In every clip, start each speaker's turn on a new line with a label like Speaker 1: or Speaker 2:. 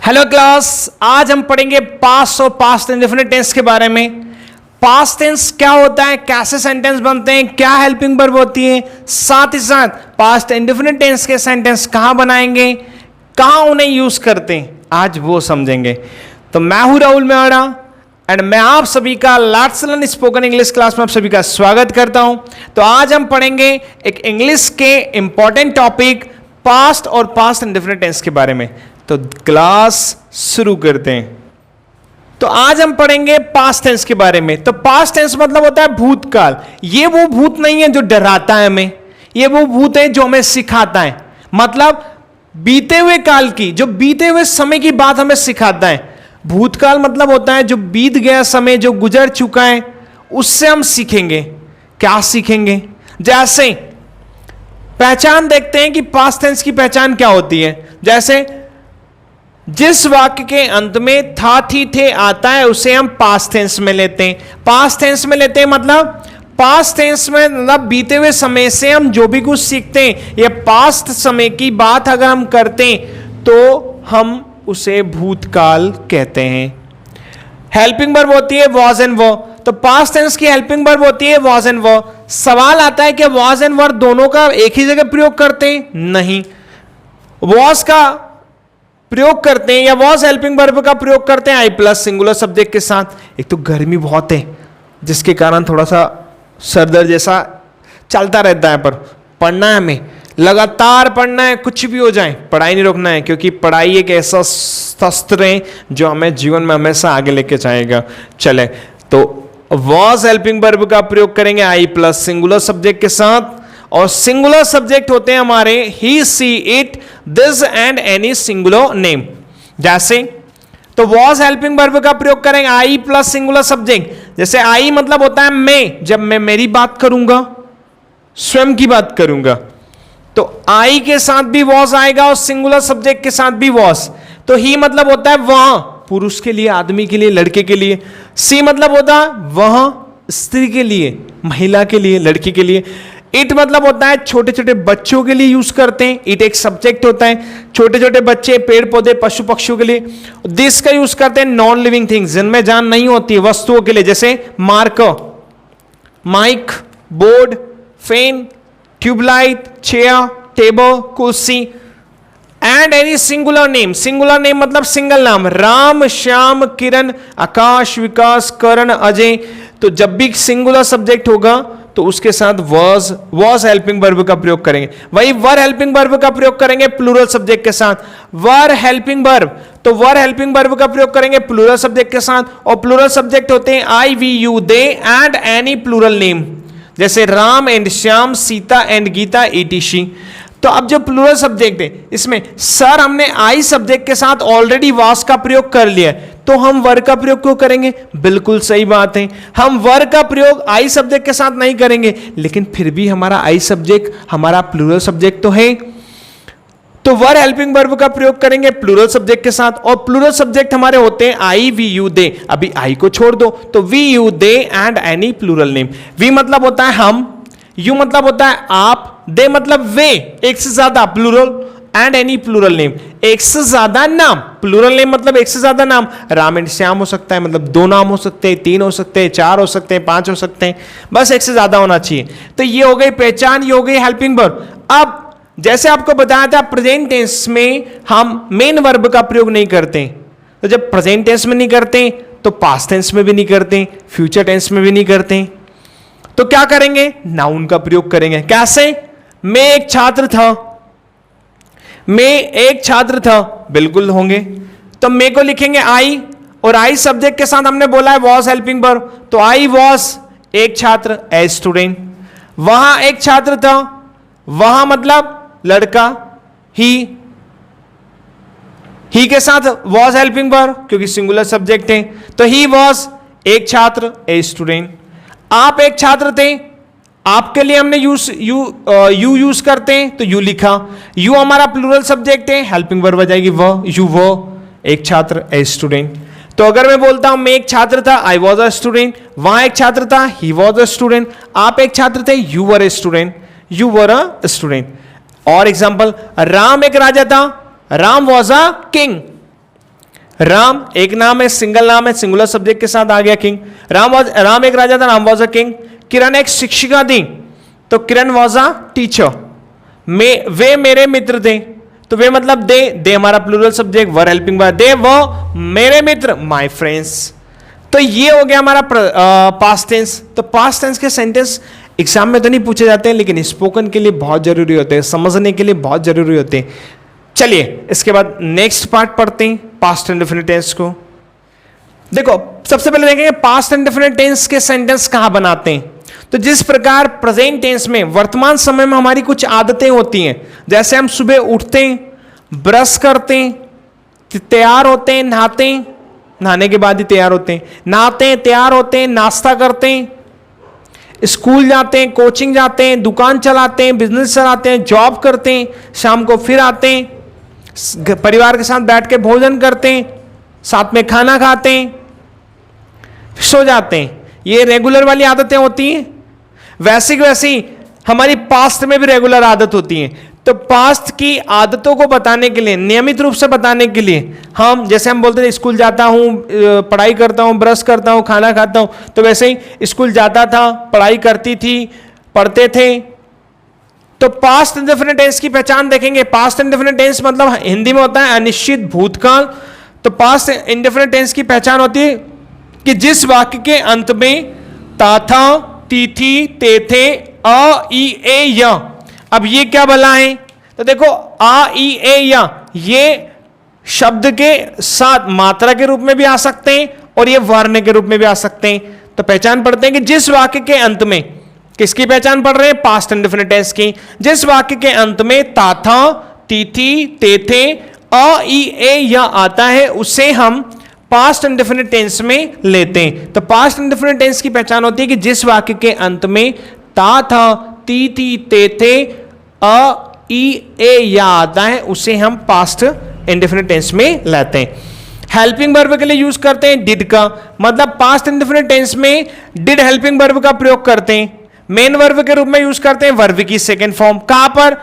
Speaker 1: Hello class, आज हम पढ़ेंगे पास्ट और पास्ट इंडेफिनिट टेंस के बारे में। पास्ट टेंस क्या होता है, कैसे सेंटेंस बनते हैं, क्या हेल्पिंग वर्ब होती है, साथ ही साथ पास्ट इंडेफिनिट टेंस के सेंटेंस कहां बनाएंगे, कहां उन्हें यूज करते हैं, आज वो समझेंगे। तो मैं हूं राहुल मेवाड़ा एंड मैं आप सभी का let's learn spoken English class में आप सभी का स्वागत करता हूं। तो आज हम पढ़ेंगे एक इंग्लिश के इंपॉर्टेंट टॉपिक पास्ट और पास्ट इंडेफिनिट टेंस के बारे में। तो क्लास शुरू करते हैं। तो आज हम पढ़ेंगे पास्ट टेंस के बारे में। तो पास्ट टेंस मतलब होता है भूतकाल। ये वो भूत नहीं है जो डराता है हमें, ये वो भूत है जो हमें सिखाता है। मतलब बीते हुए काल की, जो बीते हुए समय की बात हमें सिखाता है। भूतकाल मतलब होता है जो बीत गया समय, जो गुजर चुका है, उससे हम सीखेंगे। क्या सीखेंगे? जैसे पहचान देखते हैं कि पास्ट टेंस की पहचान क्या होती है। जैसे जिस वाक्य के अंत में था, थी, थे आता है उसे हम पास्ट टेंस में लेते हैं। पास्ट टेंस में लेते हैं मतलब पास्ट टेंस में मतलब बीते हुए समय से हम जो भी कुछ सीखते हैं या पास्ट समय की बात अगर हम करते हैं तो हम उसे भूतकाल कहते हैं। हेल्पिंग वर्ब होती है वॉज एंड वर। तो पास्ट टेंस की हेल्पिंग वर्ब होती है वॉज एंड वर। सवाल आता है कि वॉज एंड वर दोनों का एक ही जगह प्रयोग करते हैं? नहीं, वॉज का प्रयोग करते हैं या वॉज हेल्पिंग वर्ब का प्रयोग करते हैं आई प्लस सिंगुलर सब्जेक्ट के साथ। एक तो गर्मी बहुत है जिसके कारण थोड़ा सा सरदर्द जैसा चलता रहता है, पर पढ़ना है, हमें लगातार पढ़ना है, कुछ भी हो जाए पढ़ाई नहीं रोकना है, क्योंकि पढ़ाई एक ऐसा शस्त्र है जो हमें जीवन में हमेशा आगे लेके जाएगा। चले, तो वॉज हेल्पिंग वर्ब का प्रयोग करेंगे आई प्लस सिंगुलर सब्जेक्ट के साथ, और सिंगुलर सब्जेक्ट होते हैं हमारे he, she, it, this and any singular name. जैसे तो वॉज हेल्पिंग वर्ब का प्रयोग करेंगे आई प्लस सिंगुलर सब्जेक्ट। जैसे आई मतलब होता है मैं, जब मैं मेरी बात करूंगा, स्वयं की बात करूंगा, तो आई के साथ भी वॉज आएगा और सिंगुलर सब्जेक्ट के साथ भी वॉज। तो ही मतलब होता है वहां, पुरुष के लिए, आदमी के लिए, लड़के के लिए। सी मतलब होता है वहां, स्त्री के लिए, महिला के लिए, लड़की के लिए। इट मतलब होता है छोटे छोटे बच्चों के लिए यूज करते हैं। इट एक सब्जेक्ट होता है, छोटे छोटे बच्चे, पेड़ पौधे, पशु पक्षियों के लिए। दिस का यूज करते हैं नॉन लिविंग थिंग्स, जिनमें जान नहीं होती, वस्तुओं के लिए। जैसे marker, mike, board, fan, tubelight, chair, table, कुर्सी। And any singular name. Singular name मतलब सिंगल नाम, राम, श्याम, किरण, आकाश, विकास, करण, अजय। तो जब भी सिंगुलर सब्जेक्ट होगा तो उसके साथ वॉज हेल्पिंग वर्ब का प्रयोग करेंगे। वही वर हेल्पिंग वर्ब का प्रयोग करेंगे प्लूरल सब्जेक्ट के साथ। वर हेल्पिंग वर्ब, तो वर हेल्पिंग वर्ब का प्रयोग करेंगे प्लूरल सब्जेक्ट के साथ, और प्लूरल सब्जेक्ट होते हैं I, we, you, they and any plural name. जैसे Ram and Shyam, Sita and Gita, etc. तो अब जो प्लूरल सब्जेक्ट है, इसमें सर हमने आई सब्जेक्ट के साथ ऑलरेडी वॉज का प्रयोग कर लिया, तो हम वर का प्रयोग क्यों करेंगे? बिल्कुल सही बात है, हम वर का प्रयोग आई सब्जेक्ट के साथ नहीं करेंगे, लेकिन फिर भी हमारा आई सब्जेक्ट हमारा प्लूरल सब्जेक्ट तो है, तो वर हेल्पिंग वर्ब का प्रयोग करेंगे प्लूरल सब्जेक्ट के साथ। और प्लूरल सब्जेक्ट हमारे होते हैं आई, वी, यू, दे। अभी आई को छोड़ दो, तो we, you, they and any plural name. We मतलब होता है हम, यू मतलब होता है आप, दे मतलब वे, एक से ज्यादा, plural, and any plural name, एक से ज्यादा नाम। प्लूरल नेम मतलब एक से ज्यादा नाम। राम एंड श्याम हो सकता है, मतलब दो नाम हो सकते हैं, तीन हो सकते हैं, चार हो सकते हैं, पांच हो सकते हैं, बस एक से ज्यादा होना चाहिए। तो ये हो गई पहचान, ये हो गई हेल्पिंग वर्ब। अब जैसे आपको बताया था प्रेजेंट टेंस में हम मेन वर्ब का प्रयोग नहीं करते, तो जब प्रेजेंट टेंस में नहीं करते तो पास्ट टेंस में भी नहीं करते, फ्यूचर टेंस में भी नहीं करते, तो क्या करेंगे? नाउन का प्रयोग करेंगे। कैसे? मैं एक छात्र था, मैं एक छात्र था, बिल्कुल होंगे, तो मैं को लिखेंगे आई, और आई सब्जेक्ट के साथ हमने बोला है वॉज हेल्पिंग वर्ब, तो आई वॉज एक छात्र, ए स्टूडेंट। वहां एक छात्र था, वहां मतलब लड़का, ही के साथ वॉज हेल्पिंग वर्ब क्योंकि सिंगुलर सब्जेक्ट है, तो ही वॉज एक छात्र, ए स्टूडेंट। आप एक छात्र थे, आपके लिए हमने यू यूज करते हैं तो यू लिखा। यू हमारा प्लूरल सब्जेक्ट है, हेल्पिंग वर्ब आ जाएगी व, यू वो, एक छात्र, ए स्टूडेंट। तो अगर मैं बोलता हूं मैं एक छात्र था, आई वॉज अ स्टूडेंट, वहां एक छात्र था, ही वॉज अ स्टूडेंट, आप एक छात्र थे, you were a student, you were a student. और एग्जाम्पल, राम एक राजा था, Ram was a king, Ram एक नाम है, सिंगल नाम है, सिंगुलर सब्जेक्ट के साथ आ गया किंग। राम एक राजा था, राम वॉज अ किंग। किरण एक शिक्षिका थी, तो किरण वॉज अ टीचर। वे मेरे मित्र थे, तो वे मतलब दे हमारा plural subject, were helping verb, they वो मेरे मित्र, माय फ्रेंड्स। तो ये हो गया हमारा पास्ट टेंस। तो पास्ट टेंस के सेंटेंस एग्जाम में तो नहीं पूछे जाते हैं, लेकिन स्पोकन के लिए बहुत जरूरी होते हैं, समझने के लिए बहुत जरूरी होते हैं। चलिए इसके बाद नेक्स्ट पार्ट पढ़ते हैं, पास्ट इंडेफिनिट टेंस को। देखो सबसे पहले देखेंगे पास्ट इंडेफिनिट टेंस के सेंटेंस कहां बनाते हैं। तो जिस प्रकार प्रेजेंट टेंस में वर्तमान समय में हमारी कुछ आदतें होती हैं, जैसे हम सुबह उठते हैं, ब्रश करते हैं, तैयार होते हैं, नहाते हैं, नहाने के बाद ही तैयार होते हैं, नहाते हैं, तैयार होते हैं, नाश्ता करते हैं, स्कूल जाते हैं, कोचिंग जाते हैं, दुकान चलाते हैं, बिजनेस चलाते हैं, जॉब करते हैं, शाम को फिर आते हैं, परिवार के साथ बैठ के भोजन करते हैं, साथ में खाना खाते हैं, सो जाते हैं। ये रेगुलर वाली आदतें होती हैं। वैसी की वैसी हमारी पास्ट में भी रेगुलर आदत होती है। तो पास्ट की आदतों को बताने के लिए, नियमित रूप से बताने के लिए हम, जैसे हम बोलते थे स्कूल जाता हूं, पढ़ाई करता हूं, ब्रश करता हूं, खाना खाता हूं, तो वैसे ही स्कूल जाता था, पढ़ाई करती थी, पढ़ते थे। तो पास्ट इंडेफिनिट टेंस की पहचान देखेंगे। पास्ट इंडेफिनिट टेंस मतलब हिंदी में होता है अनिश्चित भूतकाल। तो पास्ट इंडेफिनिट टेंस की पहचान होती है कि जिस वाक्य के अंत में ता था, ती थी, ते थे, अ, ई, ए, य। अब ये क्या भला है? तो देखो आ, ई, ए, य ये शब्द के साथ मात्रा के रूप में भी आ सकते हैं और ये वर्ण के रूप में भी आ सकते हैं। तो पहचान पढ़ते हैं कि जिस वाक्य के अंत में, किसकी पहचान पढ़ रहे हैं? पास्ट इंडेफिनिट टेंस की। जिस वाक्य के अंत में ता था, ती थी, ते थे, अ, ई, ए, य आता है, उसे हम पास्ट इंडेफिनिट टेंस में लेते हैं। तो पास्ट इंडेफिनिट टेंस की पहचान होती है कि जिस वाक्य के अंत में ता था, ती थी, ते थे, अ, ई, ए, या आता है, उसे हम पास्ट इंडेफिनिट टेंस में लेते हैं। हेल्पिंग वर्ब के लिए यूज करते हैं डिड का, मतलब पास्ट इंडेफिनिट टेंस में डिड हेल्पिंग वर्ब का प्रयोग करते हैं। मेन वर्ब के रूप में यूज करते हैं वर्ब की सेकेंड फॉर्म। कहां पर?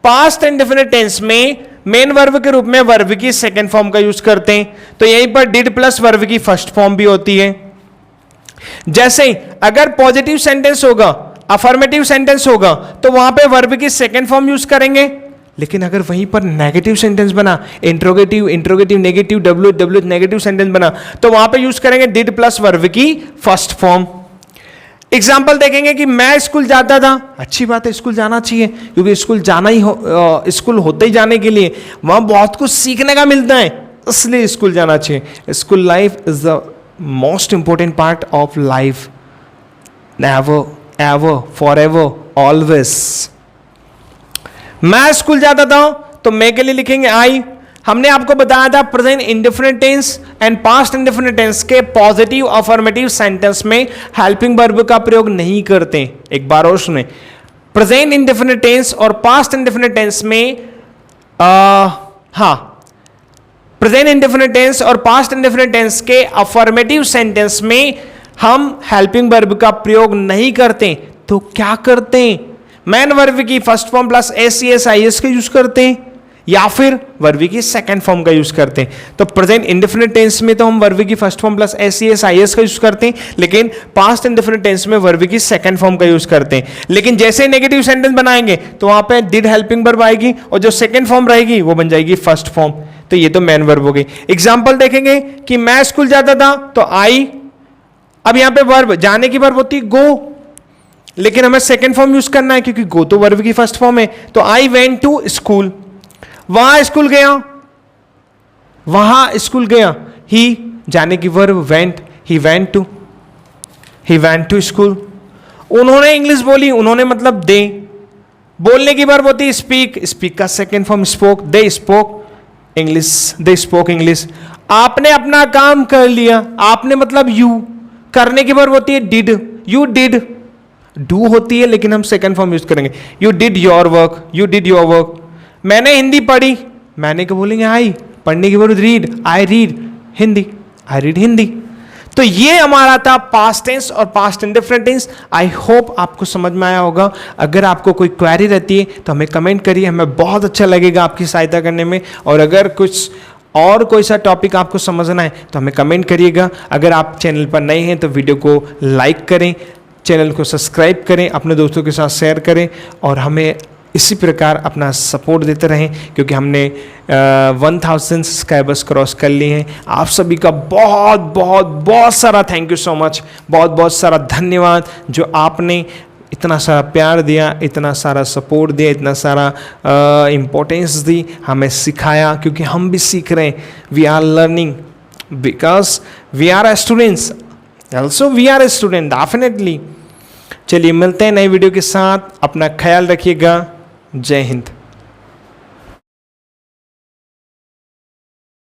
Speaker 1: पास्ट इंडेफिनिट टेंस में मेन वर्ब के रूप में वर्ब की सेकेंड फॉर्म का यूज करते हैं। तो यहीं पर डिड प्लस वर्ब की फर्स्ट फॉर्म भी होती है। जैसे अगर पॉजिटिव सेंटेंस होगा, अफर्मेटिव सेंटेंस होगा, तो वहां पे वर्ब की सेकेंड फॉर्म यूज करेंगे। लेकिन अगर वहीं पर नेगेटिव सेंटेंस बना, interrogative, interrogative negative, W W negative sentence बना, तो वहां पे यूज करेंगे डिड प्लस वर्ब की फर्स्ट फॉर्म। एग्जाम्पल देखेंगे कि मैं स्कूल जाता था। अच्छी बात है, स्कूल जाना चाहिए, क्योंकि स्कूल जाना ही स्कूल होते ही जाने के लिए वहां बहुत कुछ सीखने का मिलता है, इसलिए स्कूल जाना चाहिए। School life is the most important part of life, never ever, forever, always. मैं स्कूल जाता था, तो मैं के लिए लिखेंगे आई। हमने आपको बताया था present indefinite tense and past indefinite tense के पॉजिटिव अफर्मेटिव सेंटेंस में हेल्पिंग वर्ब का प्रयोग नहीं करते। एक बार और सुने, प्रेजेंट इंडेफिनिट टेंस और पास्ट इंडेफिनिट टेंस में प्रेजेंट इंडेफिनिट टेंस और पास्ट इंडेफिनिट टेंस के अफर्मेटिव सेंटेंस में हम हेल्पिंग वर्ब का प्रयोग नहीं करते। तो क्या करते हैं? मेन वर्ब की first form plus S, S, I, S का यूज करते हैं, या फिर वर्ब की सेकंड फॉर्म का यूज करते हैं। तो प्रेजेंट इंडेफिनिट टेंस में तो हम वर्ब की first form plus S, S, I, S का यूज करते हैं, लेकिन पास्ट इंडेफिनिट टेंस में वर्ब की सेकंड फॉर्म का यूज करते हैं। लेकिन जैसे नेगेटिव सेंटेंस बनाएंगे तो वहां पे डिड हेल्पिंग वर्ब आएगी और जो सेकंड फॉर्म रहेगी वो बन जाएगी फर्स्ट फॉर्म। तो ये तो मेन वर्ब हो गई। एग्जाम्पल देखेंगे कि मैं स्कूल जाता था, तो आई। अब यहां पे वर्ब, जाने की वर्ब होती है गो, लेकिन हमें सेकंड फॉर्म यूज करना है क्योंकि गो तो वर्ब की फर्स्ट फॉर्म है। तो आई वेंट टू स्कूल, वहां स्कूल गया, वहां स्कूल गया। ही, जाने की verb went, he went to school. उन्होंने इंग्लिश बोली, उन्होंने मतलब दे। बोलने की वर्ब होती है स्पीक, स्पीक का second form spoke, they spoke English, they spoke English. आपने अपना काम कर लिया, आपने मतलब यू। करने की वर्ब होती है डिड, यू डिड। डू होती है लेकिन हम सेकंड फॉर्म यूज करेंगे, you did your work, you did your work. मैंने हिंदी पढ़ी, मैंने क्या बोलेंगे आई। पढ़ने की verb read, I read Hindi, I read Hindi. तो ये हमारा था पास्ट टेंस और past indefinite tense. I hope आपको समझ में आया होगा। अगर आपको कोई क्वेरी रहती है तो हमें कमेंट करिए, हमें बहुत अच्छा लगेगा आपकी सहायता करने में। और अगर कुछ और कोई सा टॉपिक आपको समझना है तो हमें कमेंट करिएगा। अगर आप चैनल पर नए हैं तो वीडियो को लाइक करें, चैनल को सब्सक्राइब करें, अपने दोस्तों के साथ शेयर करें और हमें इसी प्रकार अपना सपोर्ट देते रहें, क्योंकि हमने 1000 सब्सक्राइबर्स क्रॉस कर लिए हैं। आप सभी का बहुत बहुत बहुत सारा थैंक यू सो मच, बहुत बहुत सारा धन्यवाद जो आपने इतना सारा प्यार दिया, इतना सारा सपोर्ट दिया, इतना सारा इम्पोर्टेंस दी, हमें सिखाया, क्योंकि हम भी सीख रहे हैं। We are learning because we are students, also we are student definitely. चलिए मिलते हैं नई वीडियो के साथ, अपना ख्याल रखिएगा। जय हिंद।